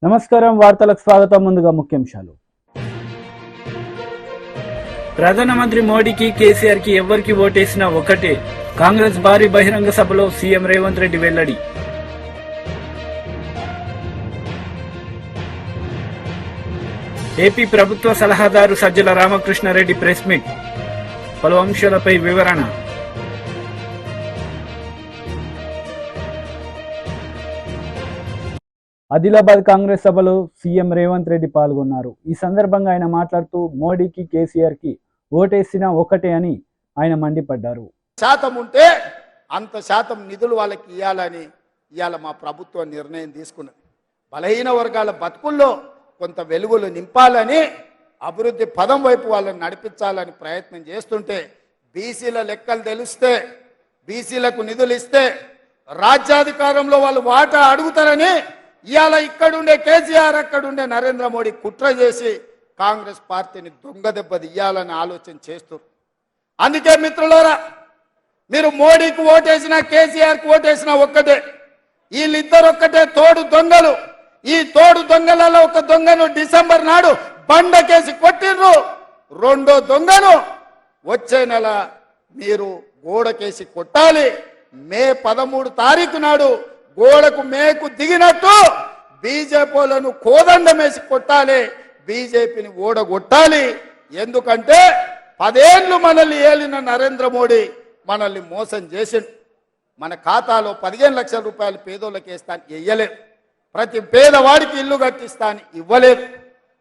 నమస్కారం వార్తలకు స్వాగతం. ముందుగా ముఖ్యాంశాలు. ప్రధానమంత్రి మోడీకి కేసీఆర్ కి ఎవరికి ఓటేసినా ఒకటే. కాంగ్రెస్ భారీ బహిరంగ సభలో సీఎం రేవంత్ రెడ్డి వెల్లడి. ఏపీ ప్రభుత్వ సలహాదారు సజ్జల రామకృష్ణారెడ్డి ప్రెస్ మీట్. పలు అంశాలపై వివరణ. ఆదిలాబాద్ కాంగ్రెస్ సభలో సీఎం రేవంత్ రెడ్డి పాల్గొన్నారు. ఈ సందర్భంగా ఆయన మాట్లాడుతూ మోడీకి కేసీఆర్ కి ఓటేసినా ఒకటే అని ఆయన మండిపడ్డారు. శాతం ఉంటే అంత శాతం నిధులు వాళ్ళకి ఇవ్వాలని ఇవాళ మా ప్రభుత్వం నిర్ణయం తీసుకున్నది. బలహీన వర్గాల బతుకుల్లో కొంత వెలుగులు నింపాలని, అభివృద్ధి పదం వైపు వాళ్ళని నడిపించాలని ప్రయత్నం చేస్తుంటే, బీసీల లెక్కలు తెలిస్తే, బీసీలకు నిధులు ఇస్తే రాజ్యాధికారంలో వాళ్ళు వాటా అడుగుతారని ఇవాళ ఇక్కడుండే కేసీఆర్, అక్కడుండే నరేంద్ర మోడీ కుట్ర చేసి కాంగ్రెస్ పార్టీని దొంగ దెబ్బ తీయాలని ఆలోచన చేస్తారు. అందుకే మిత్రులారా, మీరు మోడీకి ఓటేసినా కేసీఆర్కి ఓటేసినా ఒక్కటే. వీళ్ళిద్దరు ఒక్కటే తోడు దొంగలు. ఈ తోడు దొంగలలో ఒక దొంగను డిసెంబర్ నాడు బండకేసి కొట్టిర్రు. రెండో దొంగను వచ్చే నెల మీరు గోడకేసి కొట్టాలి. మే 13 తారీఖు నాడు గోడకు మేకు దిగినట్టు బీజేపీలను కోదండమేసి కొట్టాలి. బీజేపీని ఓడగొట్టాలి. ఎందుకంటే 10 ఏళ్ళు మనల్ని ఏలిన నరేంద్ర మోడీ మనల్ని మోసం చేసిండు. మన ఖాతాలో 15 లక్షల రూపాయలు పేదోళ్ళకి వేస్తాను ఇవ్వలేదు. ప్రతి పేదవాడికి ఇల్లు కట్టిస్తాను ఇవ్వలేదు.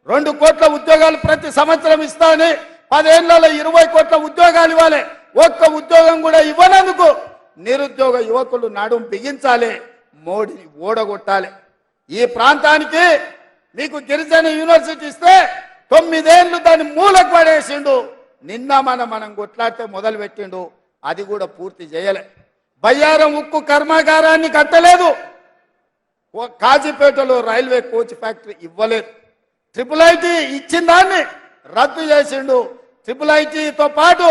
2 కోట్ల ఉద్యోగాలు ప్రతి సంవత్సరం ఇస్తాను. 10 ఏళ్లలో 20 కోట్ల ఉద్యోగాలు ఇవ్వాలి. ఒక్క ఉద్యోగం కూడా ఇవ్వనందుకు నిరుద్యోగ యువకులు నడుం బిగించాలి. మోడీని ఓడగొట్టాలి. ఈ ప్రాంతానికి మీకు గిరిజన యూనివర్సిటీ ఇస్తే 9 ఏళ్ళు దాన్ని మూలకు పడేసిండు. నిన్న మనం కొట్లాడితే మొదలు పెట్టిండు. అది కూడా పూర్తి చేయలే. బయ్యారం ఉక్కు కర్మాగారాన్ని కట్టలేదు. కాజీపేటలో రైల్వే కోచ్ ఫ్యాక్టరీ ఇవ్వలేదు. ట్రిపుల్ ఐటీ ఇచ్చిన దాన్ని రద్దు చేసిండు. ట్రిపుల్ ఐటీతో పాటు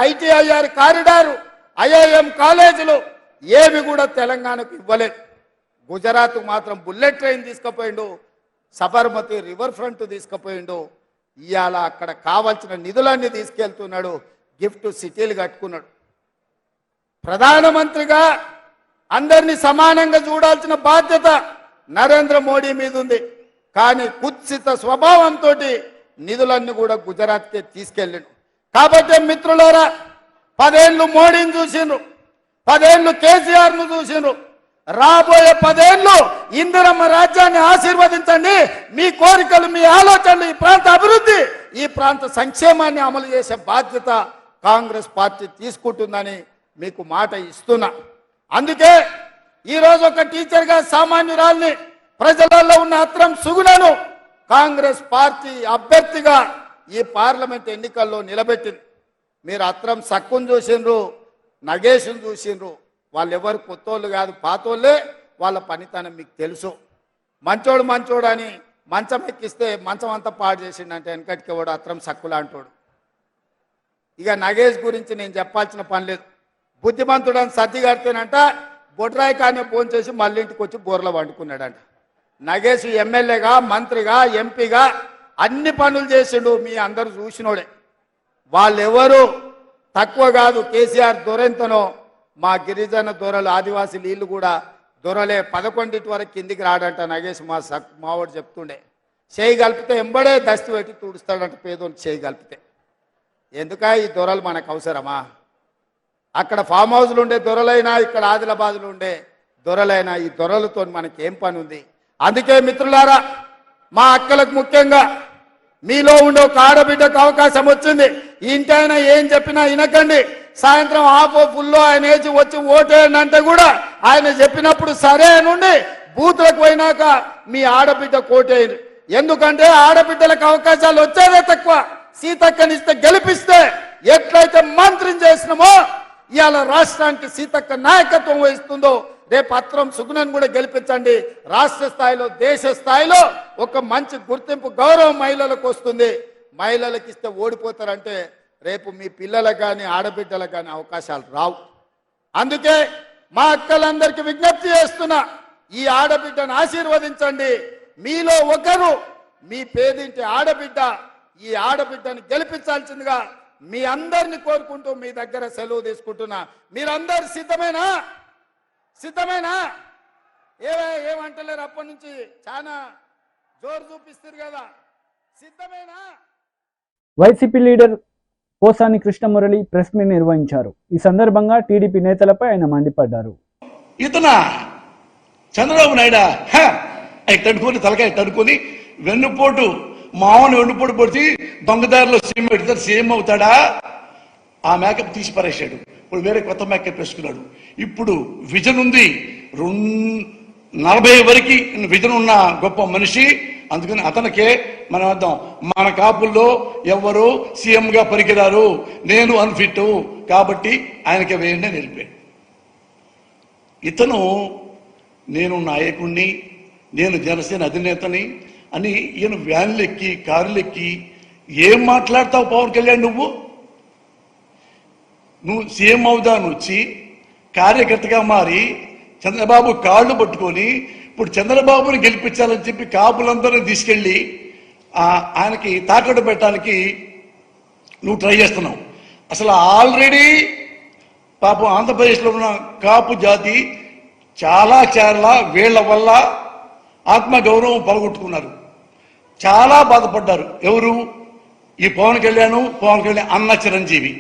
ఐటీఐఆర్ కారిడారు, ఐఐఎం కాలేజీలు ఏమి కూడా తెలంగాణకు ఇవ్వలేదు. గుజరాత్ మాత్రం బుల్లెట్ ట్రైన్ తీసుకుపోయిండు. సబర్మతి రివర్ ఫ్రంట్ తీసుకుపోయిండు. ఇవాళ అక్కడ కావాల్సిన నిధులన్నీ తీసుకెళ్తున్నాడు. గిఫ్ట్ సిటీలు కట్టుకున్నాడు. ప్రధానమంత్రిగా అందరినీ సమానంగా చూడాల్సిన బాధ్యత నరేంద్ర మోడీ మీద ఉంది. కానీ కుత్సిత స్వభావంతో నిధులన్నీ కూడా గుజరాత్కే తీసుకెళ్ళిండు. కాబట్టి మిత్రులారా, 10 ఏళ్ళు మోడీని చూసిండ్రు, 10 ఏళ్ళు కేసీఆర్ను చూసిండ్రు. రాబోయే 10 ఏళ్ళు ఇందిరమ్మ రాజ్యాన్ని ఆశీర్వదించండి. మీ కోరికలు, మీ ఆలోచనలు, ఈ ప్రాంత అభివృద్ధి, ఈ ప్రాంత సంక్షేమాన్ని అమలు చేసే బాధ్యత కాంగ్రెస్ పార్టీ తీసుకుంటుందని మీకు మాట ఇస్తున్నా. అందుకే ఈరోజు ఒక టీచర్గా సామాన్యురాల్ని, ప్రజలలో ఉన్న అత్రం సుగుణను కాంగ్రెస్ పార్టీ అభ్యర్థిగా ఈ పార్లమెంట్ ఎన్నికల్లో నిలబెట్టింది. మీరు అత్రం సక్కును చూసిండ్రు, నగేష్ను చూసిండ్రు. వాళ్ళు ఎవరు కొత్తోళ్ళు కాదు, పాతోళ్ళే. వాళ్ళ పనితనం మీకు తెలుసు. మంచోడు అని మంచం ఎక్కిస్తే మంచం అంతా పాడు చేసిండంటే వెనకటికి వాడు అత్రం సక్కులాంటోడు. ఇక నగేష్ గురించి నేను చెప్పాల్సిన పని లేదు. బుద్ధిమంతుడు అని సర్ది కడితేనంట బొడ్రాయి కానీ ఫోన్ చేసి మళ్ళీ ఇంటికి వచ్చి బోర్లో వండుకున్నాడంట. నగేష్ ఎమ్మెల్యేగా, మంత్రిగా, ఎంపీగా అన్ని పనులు చేసిండు. మీ అందరూ చూసినోడే. వాళ్ళెవరు తక్కువ కాదు. కేసీఆర్ దొరెంతనో మా గిరిజన దొరలు, ఆదివాసీ వీళ్ళు కూడా దొరలే. 11 వరకు కిందికి రాడంట నగేష్. మావాడు చెప్తుండే. చేయి కలిపితే ఎంబడే దస్తి పెట్టి తుడుస్తాడంట పేదోళ్ళు చేయి కలిపితే. ఎందుక ఈ దొరలు మనకు అవసరమా? అక్కడ ఫామ్ హౌస్లు ఉండే దొరలైనా, ఇక్కడ ఆదిలాబాద్లో ఉండే దొరలైనా, ఈ దొరలతో మనకి ఏం పని ఉంది? అందుకే మిత్రులారా, మా అక్కలకు ముఖ్యంగా మీలో ఉండే ఒక ఆడబిడ్డకు అవకాశం వచ్చింది. ఇంటైనా ఏం చెప్పినా వినకండి. సాయంత్రం హాఫ్ ఫుల్లో ఆయన వేసి వచ్చి ఓటేయండి అంటే కూడా ఆయన చెప్పినప్పుడు సరే నుండి బూతులకు పోయినాక మీ ఆడబిడ్డ కోటేయండి. ఎందుకంటే ఆడబిడ్డలకు అవకాశాలు వచ్చేదే తక్కువ. సీతక్కనిస్తే గెలిపిస్తే ఎట్లయితే మంత్రిని చేసినామో ఇవాళ రాష్ట్రానికి సీతక్క నాయకత్వం వహిస్తుందో రేపు అత్రం సుగుణను కూడా గెలిపించండి. రాష్ట్ర స్థాయిలో, దేశ స్థాయిలో ఒక మంచి గుర్తింపు, గౌరవం మహిళలకు వస్తుంది. మహిళలకు ఇస్తే ఓడిపోతారంటే రేపు మీ పిల్లలకు కానీ ఆడబిడ్డలకు కానీ అవకాశాలు రావు. అందుకే మా అక్కలందరికీ విజ్ఞప్తి చేస్తున్నా, ఈ ఆడబిడ్డను ఆశీర్వదించండి. మీలో ఒకరు మీ పేదింటి ఆడబిడ్డ. ఈ ఆడబిడ్డని గెలిపించాల్సిందిగా మీ అందరిని కోరుకుంటూ మీ దగ్గర సెలవు తీసుకుంటున్నా. మీరందరు సిద్ధమేనా? సిద్ధమేనా? ఏమంటలేరు? అప్పటి నుంచి చాలా జోరు చూపిస్తారు కదా. సిద్ధమేనా? YCP leader Posani Krishna Murali press meet నిర్వహించారు. ఈ సందర్భంగా టీడీపీ నేతలపై ఆయన మండిపడ్డారు. ఇతన చంద్రబాబు నాయుడు తడుకొని తలకాయ తడుకొని వెన్నుపోటు మామూలు వెన్నుపోటు పొడిచి దొంగదారిలో సీఎం పెడతారు. సీఎం అవుతాడా? ఆ మేకప్ తీసి పారేశాడు. ఇప్పుడు వేరే కొత్త మేకప్ వేసుకున్నాడు. ఇప్పుడు విజన్ ఉంది, 40 వరకు విజన్ ఉన్న గొప్ప మనిషి. అందుకని అతనికే మనం అర్థం, మన కాపుల్లో ఎవరు సీఎంగా పనికిరారు, నేను అన్ఫిట్ కాబట్టి ఆయనకే వేయండి అని వెళ్ళిపోయాడు. ఇతను నేను నాయకుణ్ణి, నేను జనసేన అధినేతని అని ఈయన వ్యాన్లు ఎక్కి కార్లు ఎక్కి ఏం మాట్లాడతావు పవన్ కళ్యాణ్? నువ్వు సీఎం అవుదాను వచ్చి కార్యకర్తగా మారి చంద్రబాబు కాళ్ళు పట్టుకొని ఇప్పుడు చంద్రబాబుని గెలిపించాలని చెప్పి కాపులందరినీ తీసుకెళ్ళి ఆయనకి తాకట్టు పెట్టడానికి నువ్వు ట్రై చేస్తున్నావు. అసలు ఆల్రెడీ పాపం ఆంధ్రప్రదేశ్లో ఉన్న కాపు జాతి చాలా వీళ్ల వల్ల ఆత్మగౌరవం పలగొట్టుకున్నారు, చాలా బాధపడ్డారు. ఎవరు? ఈ పవన్ కళ్యాణ్ అన్న చిరంజీవి.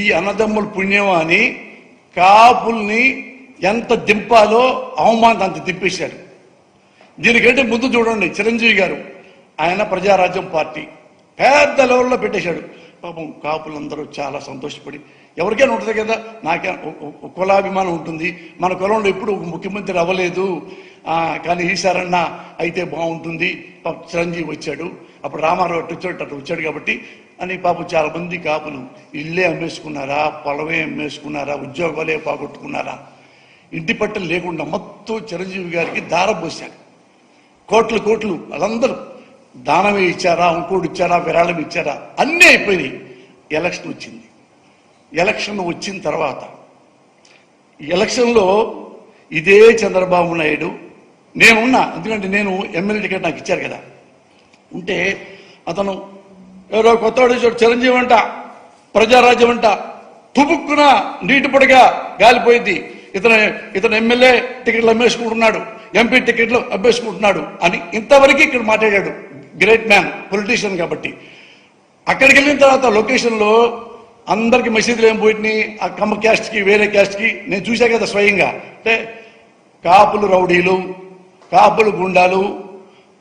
ఈ అన్నదమ్ముల పుణ్యం అని కాపుల్ని ఎంత దింపాలో అవమానం అంత దింపేశాడు. దీనికంటే ముందు చూడండి, చిరంజీవి గారు ఆయన ప్రజారాజ్యం పార్టీ పెద్ద లెవెల్లో పెట్టేశాడు. పాపం కాపులందరూ చాలా సంతోషపడి, ఎవరికైనా ఉంటుంది కదా, నాకే కులాభిమానం ఉంటుంది, మన కులంలో ఎప్పుడు ముఖ్యమంత్రి అవ్వలేదు, కానీ ఈసారన్నా అయితే బాగుంటుంది. చిరంజీవి వచ్చాడు, అప్పుడు రామారావు అటు వచ్చాడు కాబట్టి అని పాపం చాలా మంది కాపులు ఇల్లే అమ్మేసుకున్నారా, పొలమే అమ్మేసుకున్నారా, ఉద్యోగాలే పోగొట్టుకున్నారా, ఇంటి పట్టలు లేకుండా మొత్తం చిరంజీవి గారికి దారపోశాడు. కోట్లు వాళ్ళందరూ దానమే ఇచ్చారా, ఇంకోటి ఇచ్చారా, విరాళం ఇచ్చారా, అన్నీ అయిపోయినాయి. ఎలక్షన్ వచ్చింది. ఎలక్షన్ వచ్చిన తర్వాత ఎలక్షన్లో ఇదే చంద్రబాబు నాయుడు నేనున్నా, ఎందుకంటే నేను ఎమ్మెల్యే టికెట్ నాకు ఇచ్చారు కదా, ఉంటే అతను ఎవరో కొత్తవాడు చిరంజీవి అంట, ప్రజారాజ్యం అంట, తుపుక్కున నీటి పొడిగా గాలిపోయింది, ఇతను ఎమ్మెల్యే టికెట్లు అమ్మేసుకుంటున్నాడు, ఎంపీ టికెట్లు అమ్మేసుకుంటున్నాడు అని ఇంతవరకు ఇక్కడ మాట్లాడాడు. గ్రేట్ మ్యాన్, పొలిటీషియన్ కాబట్టి. అక్కడికి వెళ్ళిన తర్వాత లొకేషన్లో అందరికి మెసేజ్లు ఏం పోయినాయి, ఆ కమ్మ క్యాస్ట్కి వేరే క్యాస్ట్కి నేను చూసా కదా స్వయంగా. అంటే కాపులు రౌడీలు, కాపులు గుండాలు,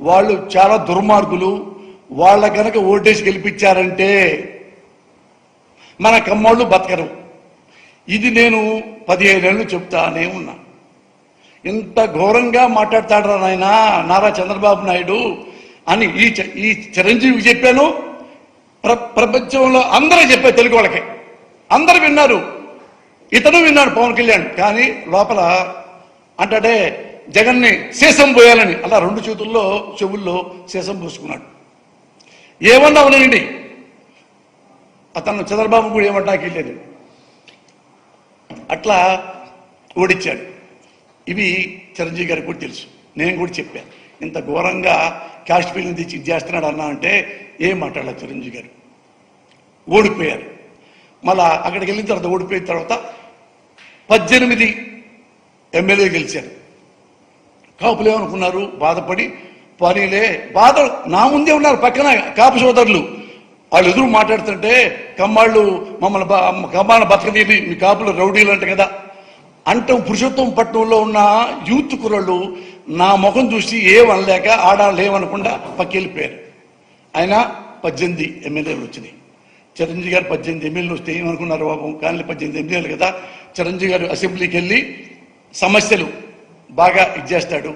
వాళ్ళు చాలా దుర్మార్గులు, వాళ్ళ కనుక ఓటేసి గెలిపించారంటే మన కమ్మోళ్ళు బతకరు. ఇది నేను 15 ఏళ్ళు చెప్తానే ఉన్నా. ఇంత ఘోరంగా మాట్లాడతాడరా నాయన నారా చంద్రబాబు నాయుడు అని ఈ చిరంజీవికి చెప్పాను, ప్రపంచంలో అందరూ చెప్పారు, తెలుగు వాళ్ళకి అందరూ విన్నారు, ఇతను విన్నాడు పవన్ కళ్యాణ్. కానీ లోపల అంటాడే జగన్ని శేషం పోయాలని అలా 2 చేతుల్లో చెవుల్లో శేషం పోసుకున్నాడు. ఏమన్నా ఉన్నాయండి, అతను చంద్రబాబు కూడా ఏమంటాకి లేదు, అట్లా ఓడించాడు. ఇవి చిరంజీవి గారికి కూడా తెలుసు, నేను కూడా చెప్పాను. ఇంత ఘోరంగా క్యాస్ట్ ఫీలింగ్ తెచ్చి ఇది చేస్తున్నాడు అన్నా అంటే ఏం మాట్లాడాలి. చిరంజీవి గారు ఓడిపోయారు. మళ్ళా అక్కడికి వెళ్ళిన తర్వాత ఓడిపోయిన తర్వాత 18 ఎమ్మెల్యే గెలిచారు. కాపులు ఏమనుకున్నారు, బాధపడి పనిలే బాధ నా ముందే ఉన్నారు పక్కన కాపు సోదరులు, వాళ్ళు ఎదురు మాట్లాడుతుంటే కమ్మాళ్ళు కమ్మాళ్ళ బతకదీని మీ కాపులు రౌడీలు అంట కదా అంటే పురుషోత్తం పట్టణంలో ఉన్న యూత్ కుర్రళ్ళు నా ముఖం చూసి ఏమనలేక ఆడాళ్ళు ఏమనకుండా పక్కెళ్ళిపోయారు. ఆయన 18 ఎమ్మెల్యేలు వచ్చినాయి. చిరంజీవి గారు 18 ఎమ్మెల్యేలు వస్తే ఏమనుకున్నారు బాబు, కానీ 18 ఎమ్మెల్యేలు కదా. చిరంజీవి గారు అసెంబ్లీకి వెళ్ళి సమస్యలు బాగా ఇచ్చేస్తాడు,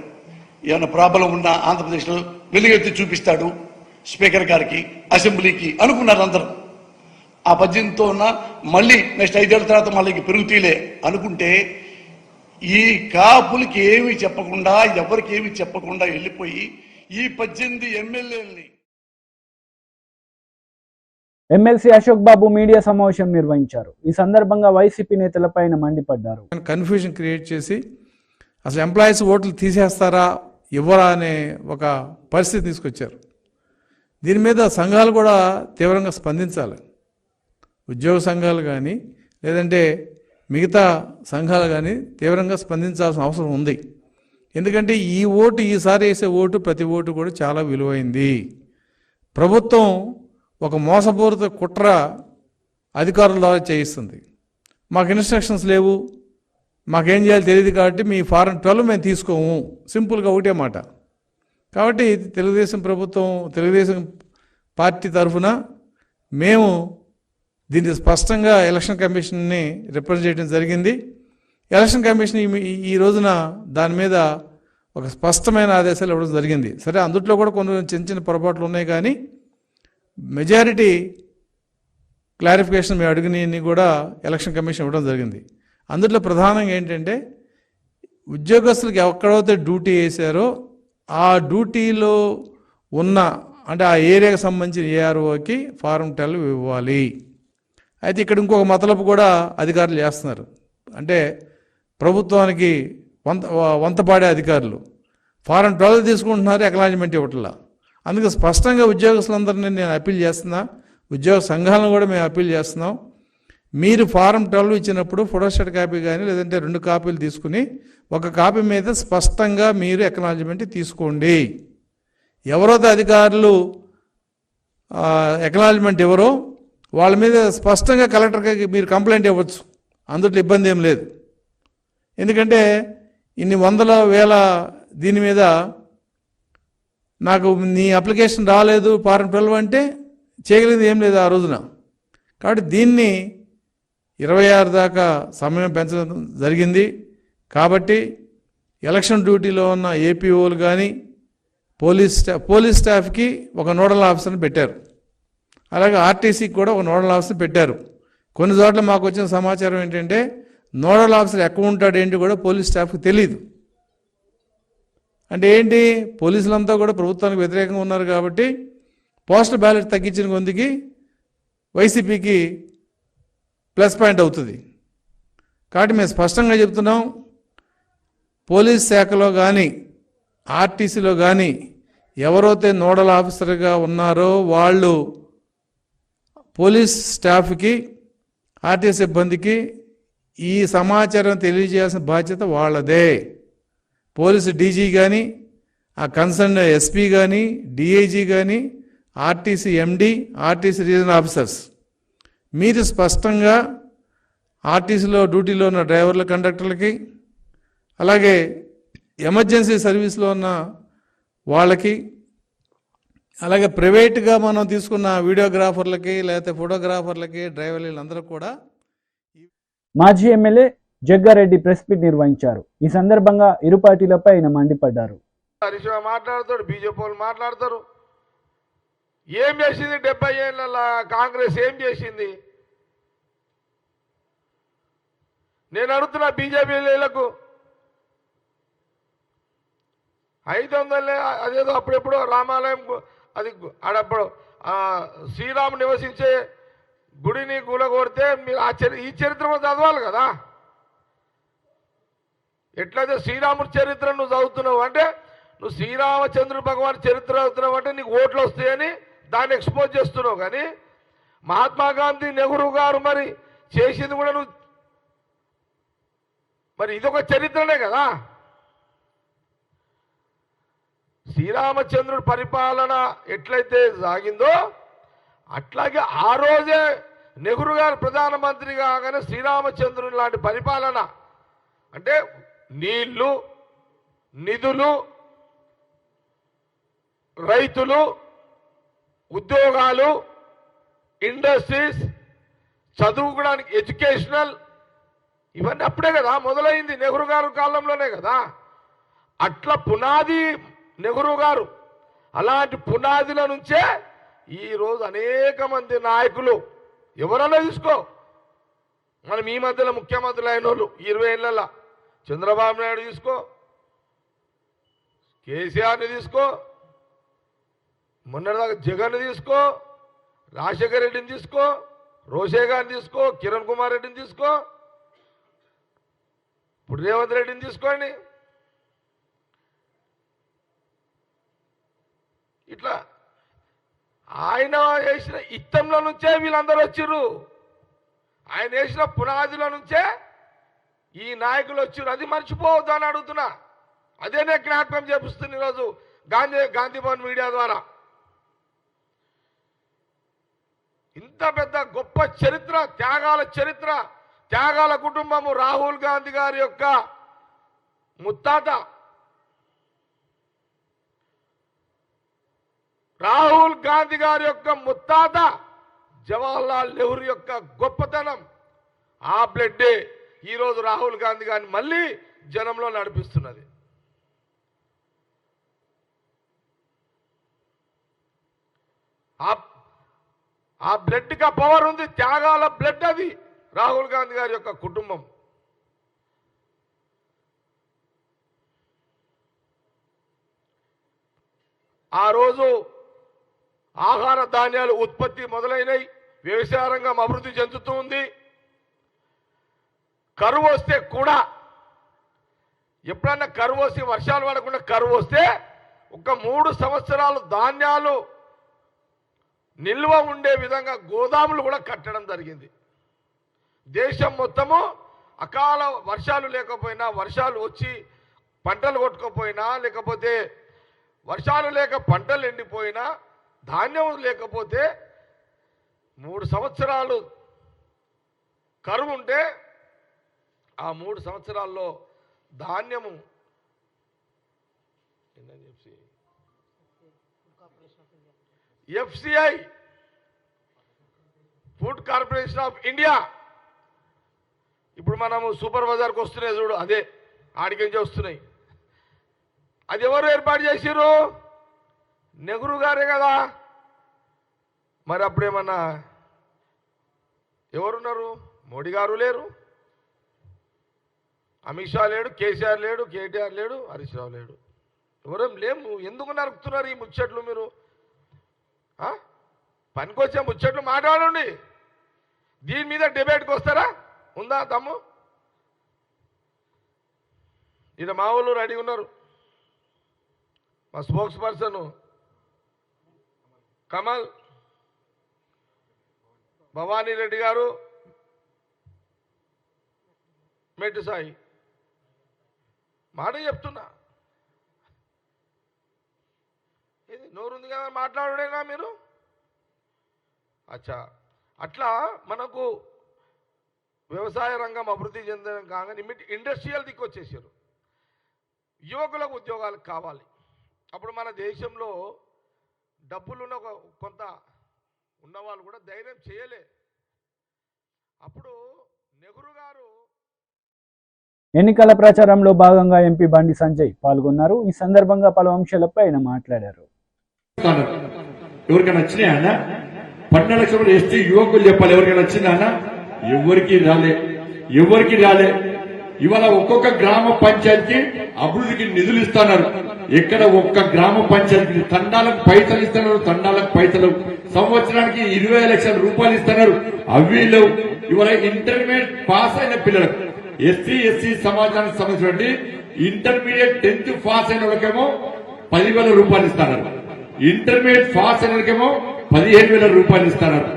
ఏమైనా ప్రాబ్లం ఉన్నా ఆంధ్రప్రదేశ్లో వెలుగెత్తి చూపిస్తాడు స్పీకర్ గారికి, అసెంబ్లీకి అనుకున్నారు అందరూ. ఆ 18తో ఉన్న మళ్ళీ నెక్స్ట్ 5 ఏళ్ళ తర్వాత మళ్ళీ పెరుగుతీలే అనుకుంటే ఈ కాపులకి ఏమి చెప్పకుండా, ఎవరికి ఏమి చెప్పకుండా వెళ్ళిపోయి ఈ 18 ఎమ్మెల్యేలని. ఎమ్మెల్సీ అశోక్ బాబు మీడియా సమావేశం నిర్వహించారు. ఈ సందర్భంగా వైసీపీ నేతలపై మండిపడ్డారు. కన్ఫ్యూజన్ క్రియేట్ చేసి అసలు ఎంప్లాయీస్ ఓట్లు తీసేస్తారా, ఇవ్వరా అనే ఒక పరిస్థితి తీసుకొచ్చారు. దీని మీద సంఘాలు కూడా తీవ్రంగా స్పందించాలి. ఉద్యోగ సంఘాలు కానీ లేదంటే మిగతా సంఘాలు కానీ తీవ్రంగా స్పందించాల్సిన అవసరం ఉంది. ఎందుకంటే ఈ ఓటు, ఈసారి వేసే ఓటు, ప్రతి ఓటు కూడా చాలా విలువైంది. ప్రభుత్వం ఒక మోసపూరిత కుట్ర అధికారుల ద్వారా చేయిస్తుంది. మాకు ఇన్స్ట్రక్షన్స్ లేవు, మాకేం చేయాలో తెలియదు కాబట్టి మీ ఫారం 12 మేము తీసుకోము, సింపుల్గా ఒకటే మాట. కాబట్టి తెలుగుదేశం ప్రభుత్వం, తెలుగుదేశం పార్టీ తరఫున మేము దీన్ని స్పష్టంగా ఎలక్షన్ కమిషన్ని రిప్రజెంట్ చేయడం జరిగింది. ఎలక్షన్ కమిషన్ ఈ రోజున దాని మీద ఒక స్పష్టమైన ఆదేశాలు ఇవ్వడం జరిగింది. సరే, అందుట్లో కూడా కొన్ని చిన్న చిన్న పొరపాట్లు ఉన్నాయి, కానీ మెజారిటీ క్లారిఫికేషన్ మేము అడిగినవి కూడా ఎలక్షన్ కమిషన్ ఇవ్వడం జరిగింది. అందులో ప్రధానంగా ఏంటంటే, ఉద్యోగస్తులకు ఎక్కడైతే డ్యూటీ వేశారో ఆ డ్యూటీలో ఉన్న, అంటే ఆ ఏరియాకి సంబంధించిన ఏఆర్ఓకి ఫారం 12 ఇవ్వాలి. అయితే ఇక్కడ ఇంకొక మతలబు కూడా అధికారులు చేస్తున్నారు. అంటే ప్రభుత్వానికి వంతపాడే అధికారులు ఫారం 12 తీసుకుంటున్నారు, అక్నాలెడ్జ్మెంట్ ఇవ్వట్లా. అందుకే స్పష్టంగా ఉద్యోగస్తులందరినీ నేను అప్పీల్ చేస్తున్నా, ఉద్యోగ సంఘాలను కూడా మేము అప్పీల్ చేస్తున్నాం. మీరు ఫారం 12 ఇచ్చినప్పుడు ఫోటోస్టాట్ కాపీ కానీ లేదంటే 2 కాపీలు తీసుకుని ఒక కాపీ మీద స్పష్టంగా మీరు అక్నాలెడ్జ్మెంట్ తీసుకోండి. ఎవరైతే అధికారులు అక్నాలెడ్జ్మెంట్ ఎవరో వాళ్ళ మీద స్పష్టంగా కలెక్టర్కి మీరు కంప్లైంట్ ఇవ్వచ్చు, అందులో ఇబ్బంది ఏం లేదు. ఎందుకంటే ఇన్ని వందల వేల దీని మీద నాకు నీ అప్లికేషన్ రాలేదు ఫారం 12 అంటే చేయగలిగింది ఏం లేదు ఆ రోజున. కాబట్టి దీన్ని 26 దాకా సమయం పెంచడం జరిగింది. కాబట్టి ఎలక్షన్ డ్యూటీలో ఉన్న ఏపీఓలు కానీ పోలీస్ స్టాఫ్కి ఒక నోడల్ ఆఫీసర్ని పెట్టారు. అలాగే ఆర్టీసీకి కూడా ఒక నోడల్ ఆఫీసర్ పెట్టారు. కొన్ని చోట్ల మాకు వచ్చిన సమాచారం ఏంటంటే, నోడల్ ఆఫీసర్ ఎక్కడ ఉంటాడు ఏంటి కూడా పోలీస్ స్టాఫ్కి తెలియదు. అంటే ఏంటి, పోలీసులంతా కూడా ప్రభుత్వానికి వ్యతిరేకంగా ఉన్నారు కాబట్టి పోస్టల్ బ్యాలెట్ తగ్గించిన కొందికి వైసీపీకి ప్లస్ పాయింట్ అవుతుంది. కాబట్టి మేము స్పష్టంగా చెప్తున్నాం, పోలీస్ శాఖలో కానీ ఆర్టీసీలో కానీ ఎవరైతే నోడల్ ఆఫీసర్గా ఉన్నారో వాళ్ళు పోలీస్ స్టాఫ్కి, ఆర్టీసీ సిబ్బందికి ఈ సమాచారం తెలియజేయాల్సిన బాధ్యత వాళ్ళదే. పోలీసు డీజీ కానీ, ఆ కన్సర్న్ ఎస్పీ కానీ, డిఐజీ కానీ, ఆర్టీసీ ఎండి, ఆర్టీసీ రీజనల్ ఆఫీసర్స్ మీరు స్పష్టంగా ఆర్టీసీలో డ్యూటీలో ఉన్న డ్రైవర్ల, కండక్టర్లకి, అలాగే ఎమర్జెన్సీ సర్వీస్లో ఉన్న వాళ్ళకి, అలాగే ప్రైవేట్గా మనం తీసుకున్న వీడియోగ్రాఫర్లకి లేకపోతే ఫోటోగ్రాఫర్లకి, డ్రైవర్లు, వీళ్ళందరూ కూడా. మాజీ ఎమ్మెల్యే జగ్గారెడ్డి ప్రెస్ మీట్ నిర్వహించారు. ఈ సందర్భంగా ఇరు పార్టీలపై ఆయన మండిపడ్డారు. హరీష్ రావు మాట్లాడతాడు, బీజేపీ వాళ్ళు మాట్లాడతారు. ఏం చేసింది 70 ఏళ్ళ కాంగ్రెస్? ఏం చేసింది? నేను అడుగుతున్నా బీజేపీలకు 500 అదేదో అప్పుడెప్పుడు రామాలయం, అది ఆడప్పుడు శ్రీరాముడు నివసించే గుడిని కూలగొడితే మీరు ఈ చరిత్ర కూడా చదవాలి కదా. ఎట్లయితే శ్రీరాముడి చరిత్ర నువ్వు చదువుతున్నావు అంటే, నువ్వు శ్రీరామచంద్రుడు భగవాన్ చరిత్ర చదువుతున్నావు అంటే నీకు ఓట్లు వస్తాయని దాన్ని ఎక్స్పోజ్ చేస్తున్నావు. కానీ మహాత్మా గాంధీ, నెహ్రూ గారు మరి చేసింది కూడా నువ్వు, మరి ఇదొక చరిత్రనే కదా. శ్రీరామచంద్రుడి పరిపాలన ఎట్లయితే సాగిందో అట్లాగే ఆ రోజే నెహ్రూ గారు ప్రధానమంత్రి కాగానే శ్రీరామచంద్రుని లాంటి పరిపాలన, అంటే నీళ్లు, నిధులు, రైతులు, ఉద్యోగాలు, ఇండస్ట్రీస్, చదువుకోవడానికి ఎడ్యుకేషనల్, ఇవన్నీ అప్పుడే కదా మొదలైంది, నెహ్రూ గారు కాలంలోనే కదా. అట్లా పునాది నెహ్రూ గారు, అలాంటి పునాదిల నుంచే ఈరోజు అనేక మంది నాయకులు, ఎవరన్నా తీసుకో, మనం ఈ మధ్యలో ముఖ్యమంత్రులు అయిన వాళ్ళు 20 ఏళ్ళ చంద్రబాబు నాయుడు తీసుకో, కేసీఆర్ని తీసుకో, మొన్నటిదాకా జగన్ తీసుకో, రాజశేఖర్ రెడ్డిని తీసుకో, రోషే గారిని తీసుకో, కిరణ్ కుమార్ రెడ్డిని తీసుకో, ఇప్పుడు రేవంత్ రెడ్డిని తీసుకోండి. ఇట్లా ఆయన వేసిన ఇత్తంలో నుంచే వీళ్ళందరూ వచ్చిర్రు. ఆయన వేసిన పునాదుల నుంచే ఈ నాయకులు వచ్చిర్రు. అది మర్చిపోవద్దు అని అడుగుతున్నా. అదే నేను జ్ఞాపకం చేపిస్తున్నా ఈరోజు గాంధీ భవన్ మీడియా ద్వారా. ఇంత పెద్ద గొప్ప చరిత్ర, త్యాగాల కుటుంబము రాహుల్ గాంధీ గారి యొక్క ముత్తాత. రాహుల్ గాంధీ గారి యొక్క ముత్తాత జవహర్లాల్ నెహ్రూ యొక్క గొప్పతనం, ఆ బ్లడ్డే ఈరోజు రాహుల్ గాంధీ గారిని మళ్ళీ జనంలో నడిపిస్తున్నది. ఆ బ్లడ్కి ఆ పవర్ ఉంది, త్యాగాల బ్లడ్ అది రాహుల్ గాంధీ గారి యొక్క కుటుంబం. ఆ రోజు ఆహార ధాన్యాలు ఉత్పత్తి మొదలైనవి, వ్యవసాయ రంగం అభివృద్ధి చెందుతూ ఉంది. కరువు వస్తే కూడా, ఎప్పుడన్నా కరువు వస్తే, వర్షాలు పడకుండా కరువు వస్తే ఒక 3 సంవత్సరాలు ధాన్యాలు నిల్వ ఉండే విధంగా గోదాములు కూడా కట్టడం జరిగింది. దేశం మొత్తము అకాల వర్షాలు లేకపోయినా, వర్షాలు వచ్చి పంటలు కొట్టుకపోయినా, లేకపోతే వర్షాలు లేక పంటలు ఎండిపోయినా, ధాన్యం లేకపోతే 3 సంవత్సరాలు కరువు ఉంటే ఆ 3 సంవత్సరాల్లో ధాన్యము FCI food corporation of India, ఇప్పుడు మనము సూపర్ బజార్కి వస్తున్నాయి చూడు, అదే ఆడికించి వస్తున్నాయి. అది ఎవరు ఏర్పాటు చేసిర్రు? నెహ్రూ గారే కదా. మరి అప్పుడేమన్నా ఎవరున్నారు? మోడీ గారు లేరు, అమిత్ షా లేడు, కేసీఆర్ లేడు, కేటీఆర్ లేడు, హరీష్ రావు లేడు, ఎవరేం లేము. ఎందుకు నరుకుతున్నారు ఈ ముచ్చట్లు? మీరు పనికొచ్చే ముచ్చట్లు మాట్లాడండి. దీని మీద డిబేట్కి వస్తారా? ఉందా తమ్ము? ఇది మా వాళ్ళు రెడీ ఉన్నారు. మా స్పోక్స్ పర్సన్ కమల్, భవానీ రెడ్డి గారు, మెట్టు సాయి. మాట చెప్తున్నా, ఇది నోరుంది కదా మాట్లాడేనా మీరు? అచ్చా, అట్లా మనకు వ్యవసాయ రంగం అభివృద్ధి చెందడం కాగానే ఇండస్ట్రియల్ దిక్కు వచ్చేసారు. యువకులకు ఉద్యోగాలు కావాలి. అప్పుడు మన దేశంలో డబ్బులున్న కొంత ఉన్నవాళ్ళు కూడా ధైర్యం చేయలే. అప్పుడు నెహ్రూ గారు ఎన్నికల ప్రచారంలో భాగంగా ఎంపీ బండి సంజయ్ పాల్గొన్నారు. ఈ సందర్భంగా పలు అంశాలపై ఆయన మాట్లాడారు. ఎవరికైనా వచ్చినాయా అన్న? 12 లక్షలు ఎస్టీ యువకులు చెప్పాలి. ఎవరికైనా వచ్చిందా అన్న? ఎవరికి రాలే. ఇవాళ ఒక్కొక్క గ్రామ పంచాయతీకి అభివృద్ధికి నిధులు ఇస్తున్నారు. ఎక్కడ ఒక్క గ్రామ పంచాయతీకి తండాలకు పైసలు ఇస్తున్నారు. తండాలకు పైసలు సంవత్సరానికి 20 లక్షల రూపాయలు ఇస్తున్నారు. అవి లేవు. ఇవాళ ఇంటర్మీడియట్ పాస్ అయిన పిల్లలకు, ఎస్సీ సమాజానికి సంబంధించిన ఇంటర్మీడియట్ 10th పాస్ అయిన వాళ్ళకేమో 10,000 రూపాయలు ఇస్తున్నారు. ఇంటర్మీడియట్ పాస్ అయిన వాళ్ళకేమో 15,000 రూపాయలు ఇస్తున్నారు.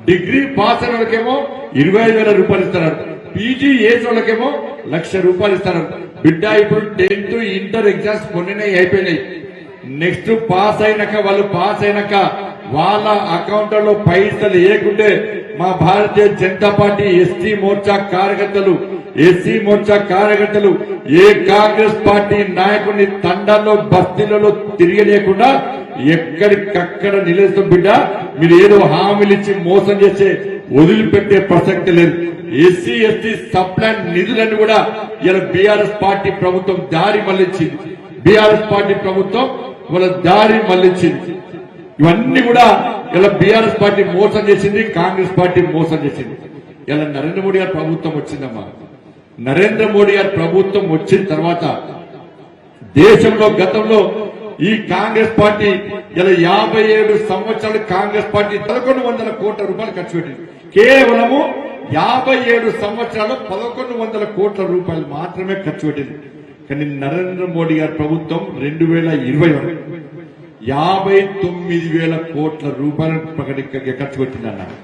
డిగ్రీ పాస్ అయిన వాళ్ళకేమో 25,000 రూపాయలు ఇస్తున్నారు. పీజీ చేసిన వాళ్ళకేమో 1,00,000 రూపాయలు ఇస్తున్నారు. బిడ్డ ఇప్పుడు 10th ఇంటర్ ఎగ్జామ్స్ మొన్ననే అయిపోయినాయి. నెక్స్ట్ వాళ్ళు పాస్ అయినాక వాళ్ళ అకౌంట్లలో పైసలు వేయకుంటే మా భారతీయ జనతా పార్టీ ఎస్సీ మోర్చా కార్యకర్తలు ఏ కాంగ్రెస్ పార్టీ నాయకుడిని తండాల్లో బస్తీలలో తిరగలేకుండా ఎక్కడికక్కడ నిలుస్తాం. బిడ్డ, మీరు ఏదో హామీలు ఇచ్చి మోసం చేసే వదిలిపెట్టే ప్రసక్తి లేదు. ఎస్సీ ఎస్టీ సప్లాన్ నిధులను కూడా ఇలా బీఆర్ఎస్ పార్టీ ప్రభుత్వం దారి మళ్లించింది. ఇవన్నీ కూడా ఇలా బీఆర్ఎస్ పార్టీ మోసం చేసింది, కాంగ్రెస్ పార్టీ మోసం చేసింది. ఇలా నరేంద్ర మోడీ గారి ప్రభుత్వం వచ్చిందమ్మా. నరేంద్ర మోడీ గారి ప్రభుత్వం వచ్చిన తర్వాత దేశంలో గతంలో ఈ కాంగ్రెస్ పార్టీ ఇలా 57 సంవత్సరాలు కాంగ్రెస్ పార్టీ 1,100 కోట్ల రూపాయలు ఖర్చు పెట్టింది. కేవలము 57 సంవత్సరాలు 1,100 కోట్ల రూపాయలు మాత్రమే ఖర్చు పెట్టింది. కానీ నరేంద్ర మోడీ గారి ప్రభుత్వం 2020 59,000 కోట్ల రూపాయలు ఖర్చు పెట్టిందన్నారు.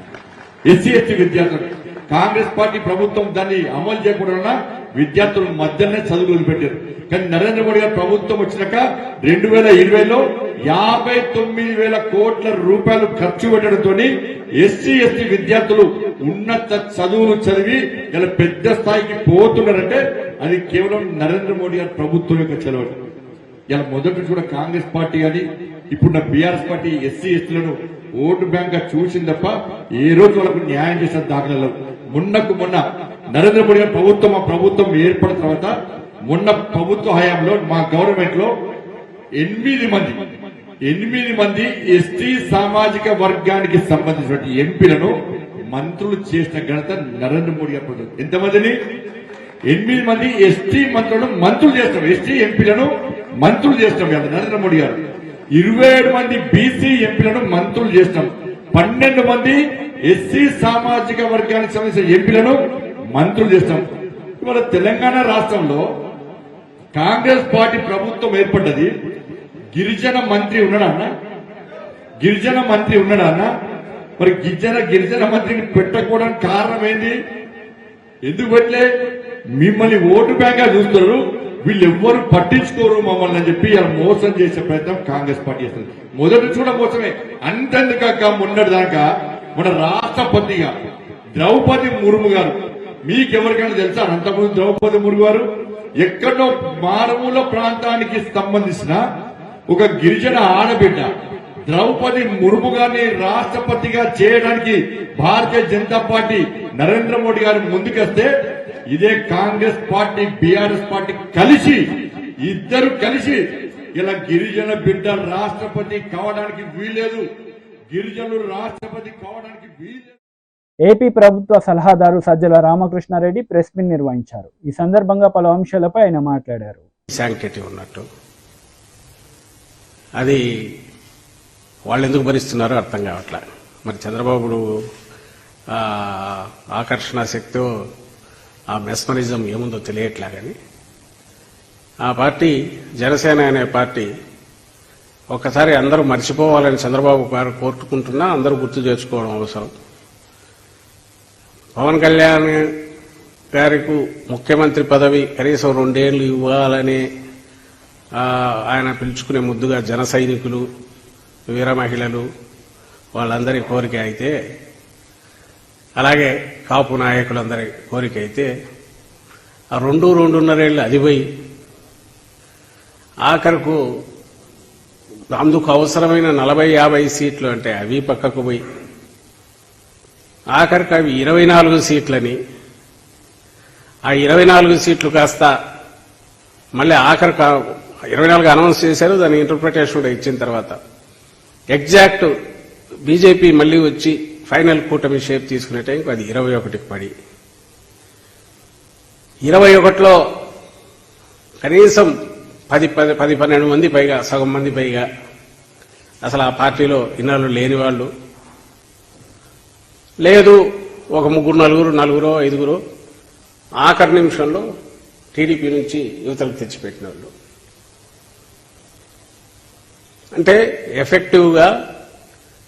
ఎస్సీ ఎస్టీ విద్యార్థులు కాంగ్రెస్ పార్టీ ప్రభుత్వం దాన్ని అమలు చేయకుండా విద్యార్థులు మధ్యనే చదువులు పెట్టారు. కానీ నరేంద్ర మోడీ గారు ప్రభుత్వం వచ్చినాక 2020లో 59,000 కోట్ల రూపాయలు ఖర్చు పెట్టడంతో ఎస్సీ ఎస్టీ విద్యార్థులు ఉన్నత చదువులు చదివి ఇలా పెద్ద స్థాయికి పోతున్నారంటే అది కేవలం నరేంద్ర మోడీ గారి ప్రభుత్వం యొక్క చలవ. ఇలా మొదటి కూడా కాంగ్రెస్ పార్టీ కానీ ఇప్పుడున్న బీఆర్ఎస్ పార్టీ ఎస్సీ ఎస్టీలను ఓటు బ్యాంక్ గా చూసింది తప్ప ఏ రోజు వాళ్ళకు న్యాయం చేసిన దాఖలాలు. మొన్న నరేంద్ర మోడీ గారి ప్రభుత్వం ఆ ప్రభుత్వం ఏర్పడిన తర్వాత మొన్న ప్రభుత్వ హయాంలో మా గవర్నమెంట్ లో 8 మంది ఎస్టీ సామాజిక వర్గానికి సంబంధించిన ఎంపీలను మంత్రులు చేసిన ఘనత నరేంద్ర మోడీ గారి ప్రభుత్వం. ఎంతమందిని? 8 మంది ఎస్టీ మంత్రులను మంత్రులు చేస్తాం, ఎస్టీ ఎంపీలను మంత్రులు చేస్తాం నరేంద్ర మోడీ గారు. 27 మంది బీసీ ఎంపీలను మంత్రులు చేస్తాం. 12 మంది ఎస్సీ సామాజిక వర్గానికి సంబంధించిన ఎంపీలను మంత్రులు చేస్తాం. ఇవాళ తెలంగాణ రాష్ట్రంలో కాంగ్రెస్ పార్టీ ప్రభుత్వం ఏర్పడ్డది. గిరిజన మంత్రి ఉన్నాడన్నా? మరి గిరిజన మంత్రిని పెట్టకపోవడానికి కారణం ఏంటి? ఎందుకు పెట్టలే? మిమ్మల్ని ఓటు బ్యాంక్ గా చూస్తున్నారు, వీళ్ళెవ్వరు పట్టించుకోరు మమ్మల్ని అని చెప్పి ఇలా మోసం చేసే ప్రయత్నం కాంగ్రెస్ పార్టీ చేస్తుంది. మొదటి చూడ మోసమే. అంతెందుకాక మొన్నటి దాకా మన రాష్ట్రపతిగా ద్రౌపది ముర్ము గారు, మీకెవరికైనా తెలుసా? అంతకుముందు ద్రౌపది ముర్ము గారు ఎక్కడో మారుమూల ప్రాంతానికి సంబంధించిన ఒక గిరిజన ఆడబిడ్డ ద్రౌపది ముర్ము గారిని రాష్ట్రపతిగా చేయడానికి భారతీయ జనతా పార్టీ నరేంద్ర మోడీ గారు ముందుకొస్తే ఇదే కాంగ్రెస్ పార్టీ బీఆర్ఎస్ పార్టీ ఇద్దరు కలిసి ఇలా గిరిజన బిడ్డ రాష్ట్రపతి కావడానికి వీలేదు, గిరిజనులు రాష్ట్రపతి కావడానికి వీలేదు. ఏపీ ప్రభుత్వ సలహాదారు సజ్జల రామకృష్ణారెడ్డి ప్రెస్ మీట్ నిర్వహించారు. ఈ సందర్భంగా పలు అంశాలపై ఆయన మాట్లాడారు. శాంక్టిటీ ఉన్నట్టు అది వాళ్ళు ఎందుకు భరిస్తున్నారో అర్థం కావట్లే. మరి చంద్రబాబు ఆకర్షణ శక్తి, ఆ మెస్మరిజం ఏముందో తెలియట్లే. కానీ ఆ పార్టీ జనసేన అనే పార్టీ ఒక్కసారి అందరూ మర్చిపోవాలని చంద్రబాబు గారు కోరుకుంటున్నా అందరూ గుర్తు చేసుకోవడం అవసరం. పవన్ కళ్యాణ్ గారికి ముఖ్యమంత్రి పదవి కనీసం 2 ఏళ్లు ఇవ్వాలని ఆయన పిలుచుకునే ముద్దుగా జన సైనికులు, వీర మహిళలు వాళ్ళందరి కోరిక అయితే, అలాగే కాపు నాయకులందరి కోరిక అయితే, ఆ 2-2.5 ఏళ్ళు అది పోయి ఆఖరకు అందుకు అవసరమైన 40-50 సీట్లు అంటే అవి పక్కకు పోయి ఆఖరికి అవి 24 సీట్లని, ఆ 24 సీట్లు కాస్త మళ్ళీ ఆఖరికి 24 అనౌన్స్ చేశారు. దాని ఇంటర్ప్రిటేషన్ కూడా ఇచ్చిన తర్వాత ఎగ్జాక్ట్ బీజేపీ మళ్లీ వచ్చి ఫైనల్ కూటమి షేప్ తీసుకునే టైంకి అది 21కి పడి 21లో కనీసం 10-12 మంది పైగా, సగం మంది పైగా అసలు ఆ పార్టీలో ఇన్నాళ్ళు లేని వాళ్ళు లేదు. ఒక 3-4, 5 ఆఖరి నిమిషంలో టీడీపీ నుంచి యువతలకు తెచ్చిపెట్టిన వాళ్ళు. అంటే ఎఫెక్టివ్గా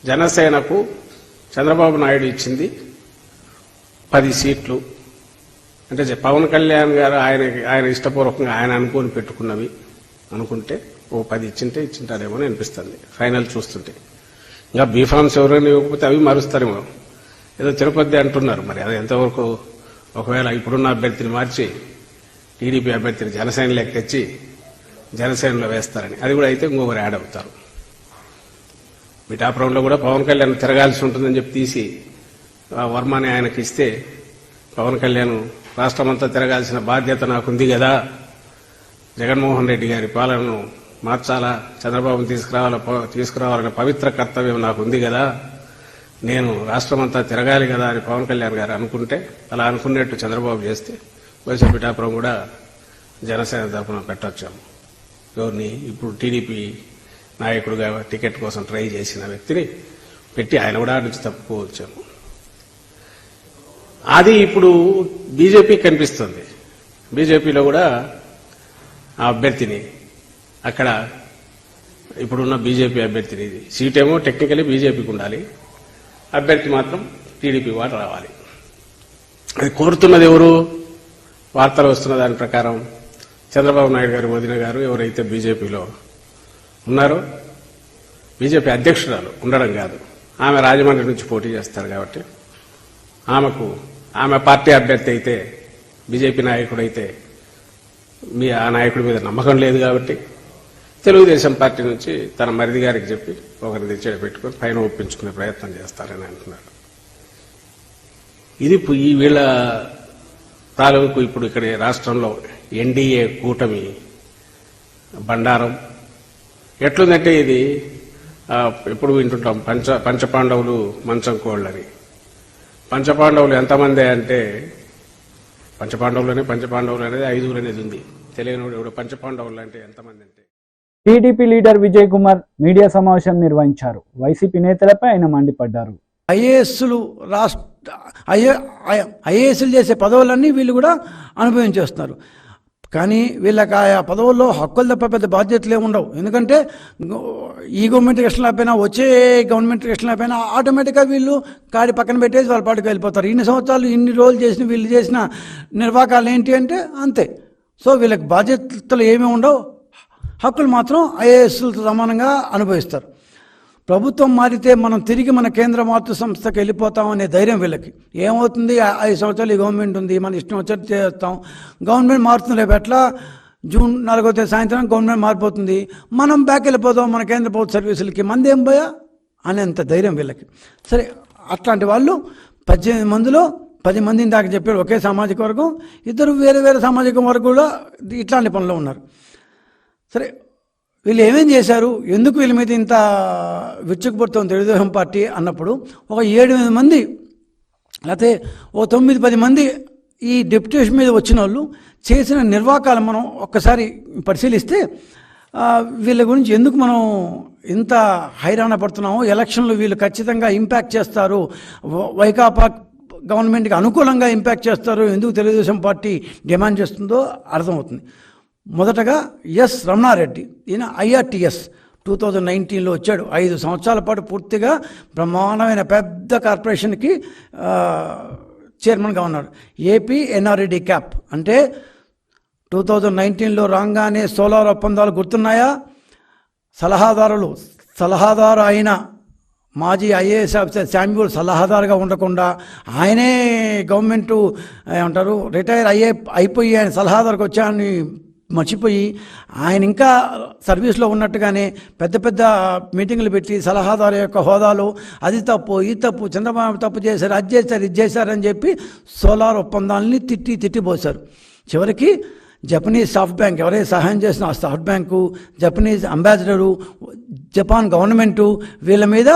జనసేనకు చంద్రబాబు నాయుడు ఇచ్చింది 10 సీట్లు. అంటే పవన్ కళ్యాణ్ గారు ఆయన ఇష్టపూర్వకంగా ఆయన అనుకుని పెట్టుకున్నవి అనుకుంటే 10 ఇచ్చింటారేమో అని అనిపిస్తుంది ఫైనల్ చూస్తుంటే. ఇంకా బీఫామ్స్ ఎవరైనా ఇవ్వకపోతే అవి మారుస్తారేమో. ఏదో తిరుపతి అంటున్నారు, మరి అది ఎంతవరకు? ఒకవేళ ఇప్పుడున్న అభ్యర్థిని మార్చి టీడీపీ అభ్యర్థిని జనసేనలోకి తెచ్చి జనసేనలో వేస్తారని, అది కూడా అయితే ఇంకొకరు యాడ్ అవుతారు. పిఠాపురంలో కూడా పవన్ కళ్యాణ్ తిరగాల్సి ఉంటుందని చెప్పి తీసి వర్మని ఆయనకి ఇస్తే పవన్ కళ్యాణ్ రాష్ట్రమంతా తిరగాల్సిన బాధ్యత నాకుంది కదా, జగన్మోహన్ రెడ్డి గారి పాలనను మార్చాలా, చంద్రబాబును తీసుకురావాలనే పవిత్ర కర్తవ్యం నాకుంది కదా, నేను రాష్ట్రమంతా తిరగాలి కదా అని పవన్ కళ్యాణ్ గారు అనుకుంటే, అలా అనుకున్నట్టు చంద్రబాబు చేస్తే బహుశా పిఠాపురం కూడా జనసేన తరఫున పెట్టొచ్చాము. ఎవరిని? ఇప్పుడు టీడీపీ నాయకుడుగా టికెట్ కోసం ట్రై చేసిన వ్యక్తిని పెట్టి ఆయన కూడా నుంచి తప్పుకోవచ్చాము. అది ఇప్పుడు బీజేపీ కనిపిస్తుంది. బీజేపీలో కూడా ఆ అభ్యర్థిని అక్కడ ఇప్పుడున్న బీజేపీ అభ్యర్థిని. ఇది సీటేమో టెక్నికలీ బీజేపీకి ఉండాలి, అభ్యర్థి మాత్రం టీడీపీ వారు రావాలి. అది కోరుతున్నది ఎవరు? వార్తలు వస్తున్న దాని ప్రకారం చంద్రబాబు నాయుడు గారు, వదిన గారు ఎవరైతే బీజేపీలో ఉన్నారో, బీజేపీ అధ్యక్షురాలు ఉండడం కాదు, ఆమె రాజమండ్రి నుంచి పోటీ చేస్తారు కాబట్టి ఆమె పార్టీ అభ్యర్థి అయితే, బీజేపీ నాయకుడు అయితే ఆ నాయకుడి మీద నమ్మకం లేదు కాబట్టి తెలుగుదేశం పార్టీ నుంచి తన మరిది గారికి చెప్పి ఒకరిని తెచ్చేట పెట్టుకుని పైన ఒప్పించుకునే ప్రయత్నం చేస్తారని అంటున్నారు. ఇది ఈ వీళ్ళ తాలూకు ఇప్పుడు ఇక్కడ రాష్ట్రంలో ఎన్డీఏ కూటమి బండారం ఎట్లుందంటే, ఇది ఎప్పుడు వింటుంటాం పంచపాండవులు మంచం కోళ్ళని. పంచపాండవులు ఎంతమంది అంటే, పంచపాండవులు అనేది 5 అనేది ఉంది. తెలియని ఇప్పుడు పంచపాండవులు అంటే ఎంతమంది అంటే. TDP leader Vijay Kumar media సమావేశం నిర్వహించారు. వైసీపీ నేతలపై ఆయన మండిపడ్డారు. ఐఏఎస్లు చేసే పదవులన్నీ వీళ్ళు కూడా అనుభవించేస్తున్నారు. కానీ వీళ్ళకి ఆయా పదవుల్లో హక్కులు తప్ప పెద్ద బాధ్యతలు ఏమి ఉండవు. ఎందుకంటే ఈ గవర్నమెంట్ ఎలక్షన్ అయిపోయినా, వచ్చే గవర్నమెంట్ ఎలక్షన్ అయిపోయినా ఆటోమేటిక్గా వీళ్ళు కాడి పక్కన పెట్టేసి వాళ్ళ పాటికి వెళ్ళిపోతారు. ఇన్ని సంవత్సరాలు ఇన్ని రోజులు చేసిన వీళ్ళు చేసిన నిర్వాకాలు ఏంటి అంటే అంతే. సో వీళ్ళకి బాధ్యతలు ఏమీ ఉండవు, హక్కులు మాత్రం ఐఏఎస్లతో సమానంగా అనుభవిస్తారు. ప్రభుత్వం మారితే మనం తిరిగి మన కేంద్ర మాతృ సంస్థకి వెళ్ళిపోతామనే ధైర్యం వీళ్ళకి. ఏమవుతుంది, 5 సంవత్సరాలు ఈ గవర్నమెంట్ ఉంది, మన ఇష్టం వచ్చేది చేస్తాం. గవర్నమెంట్ మారుతుంది, రేపు ఎట్లా జూన్ 4వ తేదీ సాయంత్రం గవర్నమెంట్ మారిపోతుంది, మనం బ్యాక్ వెళ్ళిపోతాం మన కేంద్ర ప్రభుత్వ సర్వీసులకి, మందేం పోయా అనేంత ధైర్యం వీళ్ళకి. సరే, అట్లాంటి వాళ్ళు 18 మందిలో 10 మందిని దాకా చెప్పారు ఒకే సామాజిక వర్గం, 2 వేరే వేరే సామాజిక వర్గం కూడా ఇట్లాంటి పనిలో ఉన్నారు. సరే, వీళ్ళు ఏమేం చేశారు, ఎందుకు వీళ్ళ మీద ఇంత విరుచుకుపడుతోంది తెలుగుదేశం పార్టీ అన్నప్పుడు, ఒక 7-8 మంది లేకపోతే ఓ 9-10 మంది ఈ డెప్యుటేషన్ మీద వచ్చిన వాళ్ళు చేసిన నిర్వాకాలు మనం ఒక్కసారి పరిశీలిస్తే వీళ్ళ గురించి ఎందుకు మనం ఇంత హైరాణ పడుతున్నామో, ఎలక్షన్లు వీళ్ళు ఖచ్చితంగా ఇంపాక్ట్ చేస్తారు, వైకాపా గవర్నమెంట్కి అనుకూలంగా ఇంపాక్ట్ చేస్తారు, ఎందుకు తెలుగుదేశం పార్టీ డిమాండ్ చేస్తుందో అర్థమవుతుంది. మొదటగా ఎస్ రమణారెడ్డి, ఈయన IRTS 2019లో వచ్చాడు. 5 సంవత్సరాల పాటు పూర్తిగా బ్రహ్మాండమైన పెద్ద కార్పొరేషన్కి చైర్మన్గా ఉన్నాడు. ఏపీ NRED క్యాప్ అంటే 2019లో రాగానే సోలార్ ఒప్పందాలు గుర్తున్నాయా? సలహాదారు అయిన మాజీ IAS ఆఫీసర్ శామ్యూల్ సలహాదారుగా ఉండకుండా ఆయనే గవర్నమెంటు ఏమంటారు రిటైర్ అయిపోయి ఆయన సలహాదారుకు వచ్చాయని మర్చిపోయి ఆయన ఇంకా సర్వీస్లో ఉన్నట్టుగానే పెద్ద పెద్ద మీటింగులు పెట్టి సలహాదారు యొక్క హోదాలో అది తప్పు ఈ తప్పు, చంద్రబాబు తప్పు చేశారు, అది చేశారు, ఇది చేశారని చెప్పి సోలార్ ఒప్పందాలని తిట్టిపోశారు. చివరికి జపనీస్ సాఫ్ట్ బ్యాంక్, ఎవరైతే సహాయం చేసిన ఆ soft bank, Japanese ambassador, Japan government వీళ్ళ మీద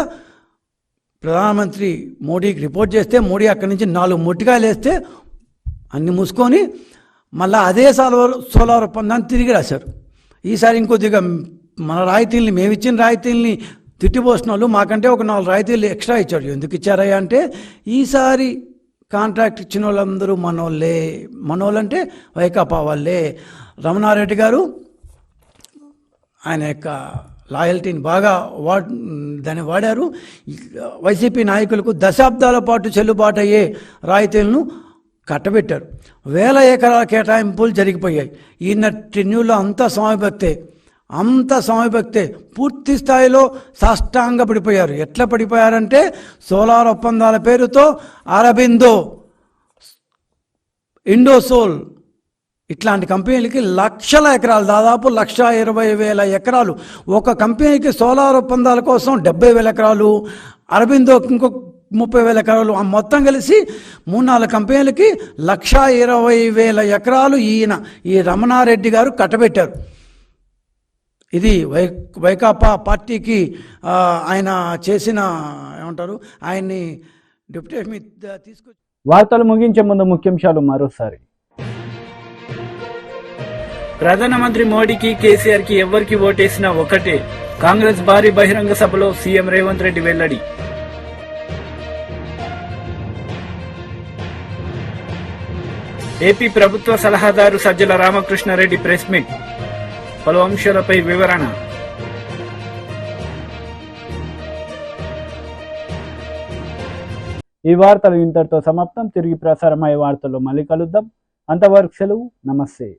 ప్రధానమంత్రి మోడీకి రిపోర్ట్ చేస్తే మోడీ అక్కడి నుంచి 4 మొట్టికాయలు వేస్తే అన్ని మూసుకొని మళ్ళీ అదే సోలార్ ఒప్పందాన్ని తిరిగి రాశారు. ఈసారి ఇంకొద్దిగా మన రాయితీల్ని, మేమిచ్చిన రాయితీల్ని తిట్టిపోసిన వాళ్ళు మాకంటే ఒక 4 రాయితీలు ఎక్స్ట్రా ఇచ్చాడు. ఎందుకు ఇచ్చారయ్యా అంటే, ఈసారి కాంట్రాక్ట్ ఇచ్చిన వాళ్ళందరూ మనోళ్ళంటే వైకాపా వాళ్ళే. రమణారెడ్డి గారు ఆయన యొక్క లాయల్టీని బాగా దాన్ని వాడారు. వైసీపీ నాయకులకు దశాబ్దాల పాటు చెల్లుబాటు అయ్యే రాయితీలను కట్టబెట్టారు. 1000 ఎకరాల కేటాయింపులు జరిగిపోయాయి. ఈయన టెన్యూర్లో అంతా స్వామి భక్తే పూర్తి స్థాయిలో సాష్టాంగ పడిపోయారు. ఎట్లా పడిపోయారంటే, సోలార్ ఒప్పందాల పేరుతో అరబిందో, ఇండోసోల్ ఇట్లాంటి కంపెనీలకి లక్షల ఎకరాలు, దాదాపు 1,20,000 ఎకరాలు, ఒక కంపెనీకి సోలార్ ఒప్పందాల కోసం 70,000 ఎకరాలు, అరబిందోకి ఇంకొక 30,000 ఎకరాలు, మొత్తం కలిసి 3-4 కంపెనీలకి 1,20,000 ఎకరాలు ఈ రమణారెడ్డి గారు కట్టబెట్టారు. ఇది వైకాపా పార్టీకి ఆయన చేసిన ఏమంటారు, ఆయన్ని డిప్యూటేషన్ మీద తీసుకొచ్చి. వార్తలు ముగించే ముందు ముఖ్యాంశాలు మరోసారి. ప్రధానమంత్రి మోడీకి, కేసీఆర్ కి ఎవరికి ఓటేసినా ఒకటే. కాంగ్రెస్ భారీ బహిరంగ సభలో సీఎం రేవంత్ రెడ్డి వెల్లడి. ఏపీ ప్రభుత్వ సలహాదారు సజ్జల రామకృష్ణారెడ్డి ప్రెస్ మీట్, పలు అంశాలపై వివరణ. ఈ వార్తలు ఇంతటితో సమాప్తం. తిరిగి ప్రసారమయ్యే వార్తల్లో మళ్ళీ కలుద్దాం. అంతవరకు సెలవు. నమస్తే.